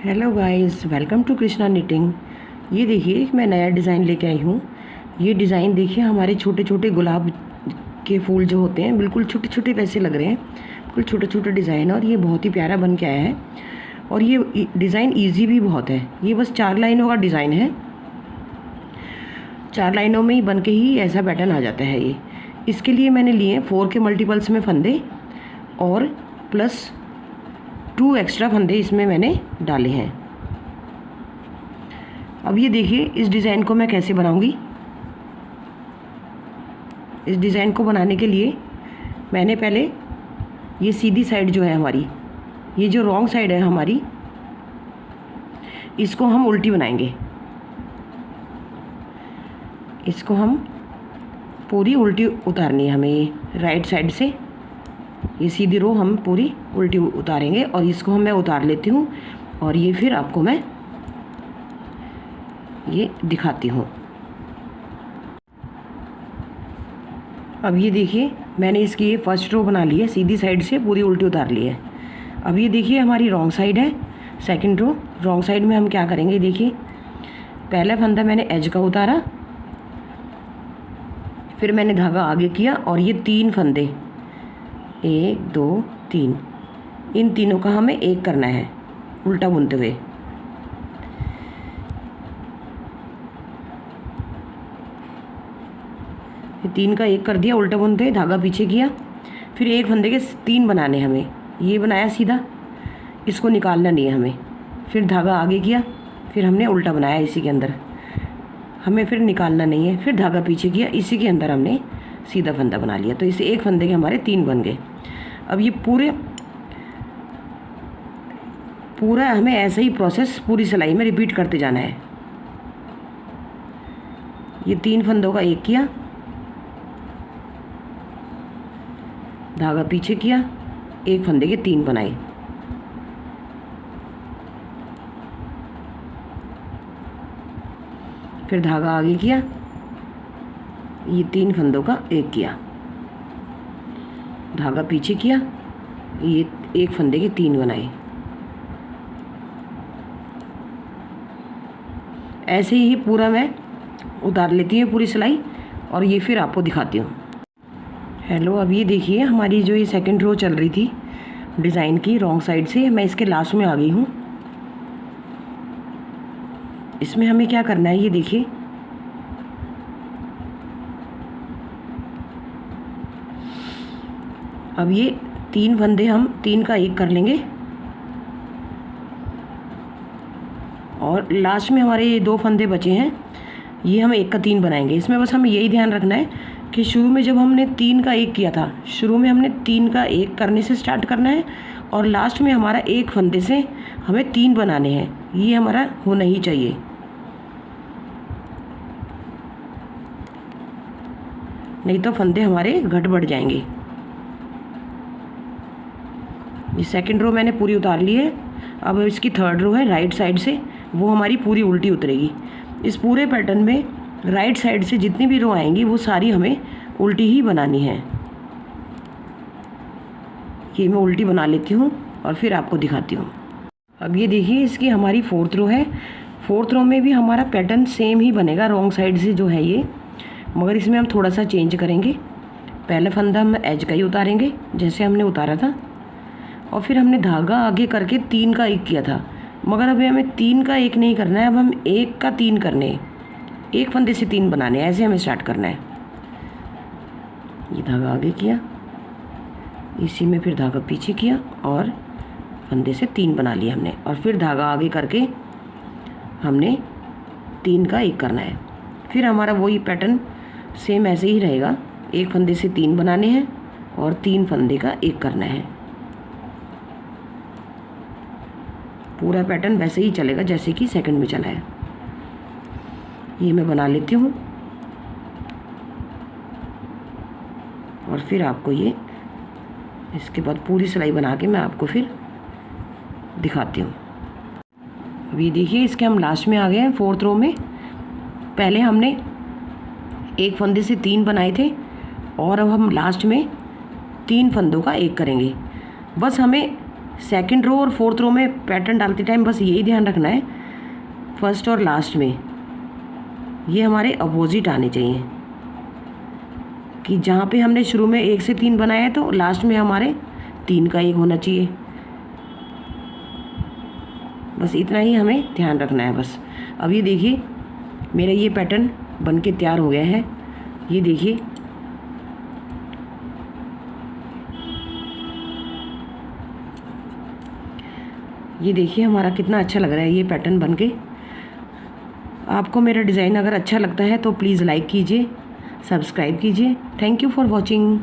Hello guys, welcome to Krishna knitting. ये देखिए मैं नया डिज़ाइन लेके आई हूँ। ये डिज़ाइन देखिए, हमारे छोटे छोटे गुलाब के फूल जो होते हैं बिल्कुल छोटे छोटे वैसे लग रहे हैं। बिल्कुल छोटे छोटे डिज़ाइन, और ये बहुत ही प्यारा बन के आया है। और ये डिज़ाइन इजी भी बहुत है। ये बस 4 लाइनों का डिज़ाइन है। 4 लाइनों में ही बन के ही ऐसा पैटर्न आ जाता है ये। इसके लिए मैंने लिए 4 के मल्टीपल्स में फंदे और प्लस 2 एक्स्ट्रा फंदे इसमें मैंने डाले हैं। अब ये देखिए इस डिज़ाइन को मैं कैसे बनाऊंगी। इस डिज़ाइन को बनाने के लिए मैंने पहले ये सीधी साइड जो है हमारी, ये जो रॉन्ग साइड है हमारी, इसको हम उल्टी बनाएंगे। इसको हम पूरी उल्टी उतारनी है हमें, ये राइट साइड से ये सीधी रो हम पूरी उल्टी उतारेंगे। और इसको मैं उतार लेती हूँ और ये फिर आपको मैं ये दिखाती हूँ। अब ये देखिए मैंने इसकी ये फर्स्ट रो बना ली है, सीधी साइड से पूरी उल्टी उतार ली है। अब ये देखिए हमारी रॉन्ग साइड है, सेकंड रो। रॉन्ग साइड में हम क्या करेंगे, देखिए पहला फंदा मैंने एज का उतारा, फिर मैंने धागा आगे किया और ये 3 फंदे 1 2 3, इन तीनों का हमें एक करना है उल्टा बुनते हुए। ये 3 का एक कर दिया उल्टा बुनते हुए, धागा पीछे किया, फिर एक फंदे के 3 बनाने हमें। ये बनाया सीधा, इसको निकालना नहीं है हमें। फिर धागा आगे किया, फिर हमने उल्टा बनाया इसी के अंदर, हमें फिर निकालना नहीं है। फिर धागा पीछे किया, इसी के अंदर हमने सीधा फंदा बना लिया। तो इसे एक फंदे के हमारे 3 बन गए। अब ये पूरा हमें ऐसा ही प्रोसेस पूरी सिलाई में रिपीट करते जाना है। ये 3 फंदों का एक किया, धागा पीछे किया, एक फंदे के 3 बनाए। फिर धागा आगे किया, ये 3 फंदों का एक किया, धागा पीछे किया, ये एक फंदे के 3 बनाए। ऐसे ही पूरा मैं उतार लेती हूँ पूरी सिलाई और ये फिर आपको दिखाती हूँ। हेलो, अब ये देखिए हमारी जो ये सेकंड रो चल रही थी डिज़ाइन की, रॉन्ग साइड से मैं इसके लास्ट में आ गई हूँ। इसमें हमें क्या करना है, ये देखिए अब ये 3 फंदे हम 3 का एक कर लेंगे और लास्ट में हमारे ये 2 फंदे बचे हैं, ये हम 1 का 3 बनाएंगे। इसमें बस हमें यही ध्यान रखना है कि शुरू में जब हमने 3 का 1 किया था, शुरू में हमने 3 का 1 करने से स्टार्ट करना है और लास्ट में हमारा एक फंदे से हमें 3 बनाने हैं। ये हमारा होना ही चाहिए, नहीं तो फंदे हमारे घट बढ़ जाएंगे। ये सेकंड रो मैंने पूरी उतार ली है। अब इसकी थर्ड रो है राइट साइड से, वो हमारी पूरी उल्टी उतरेगी। इस पूरे पैटर्न में राइट साइड से जितनी भी रो आएंगी वो सारी हमें उल्टी ही बनानी है। ये मैं उल्टी बना लेती हूँ और फिर आपको दिखाती हूँ। अब ये देखिए इसकी हमारी 4th रो है। 4th रो में भी हमारा पैटर्न सेम ही बनेगा रॉन्ग साइड से जो है ये, मगर इसमें हम थोड़ा सा चेंज करेंगे। पहला फंदा हम एज का ही उतारेंगे जैसे हमने उतारा था, और फिर हमने धागा आगे करके 3 का 1 किया था, मगर अभी हमें 3 का 1 नहीं करना है, अब हम 1 का 3 करने हैं। एक फंदे से 3 बनाने हैं, ऐसे हमें स्टार्ट करना है। ये धागा आगे किया, इसी में फिर धागा पीछे किया और फंदे से 3 बना लिया हमने, और फिर धागा आगे करके हमने 3 का 1 करना है। फिर हमारा वही पैटर्न सेम ऐसे ही रहेगा, एक फंदे से 3 बनाने हैं और 3 फंदे का 1 करना है। पूरा पैटर्न वैसे ही चलेगा जैसे कि सेकंड में चला है। ये मैं बना लेती हूँ और फिर आपको ये इसके बाद पूरी सिलाई बना के मैं आपको फिर दिखाती हूँ। अब ये देखिए इसके हम लास्ट में आ गए हैं 4th रो में। पहले हमने एक फंदे से 3 बनाए थे और अब हम लास्ट में 3 फंदों का 1 करेंगे। बस हमें सेकंड रो और फोर्थ रो में पैटर्न डालते टाइम बस यही ध्यान रखना है, फर्स्ट और लास्ट में ये हमारे अपोजिट आने चाहिए, कि जहाँ पे हमने शुरू में 1 से 3 बनाया है तो लास्ट में हमारे 3 का 1 होना चाहिए। बस इतना ही हमें ध्यान रखना है बस। अब ये देखिए मेरा ये पैटर्न बन के तैयार हो गया है। ये देखिए हमारा कितना अच्छा लग रहा है ये पैटर्न बन के। आपको मेरा डिज़ाइन अगर अच्छा लगता है तो प्लीज़ लाइक कीजिए, सब्सक्राइब कीजिए। Thank you for watching.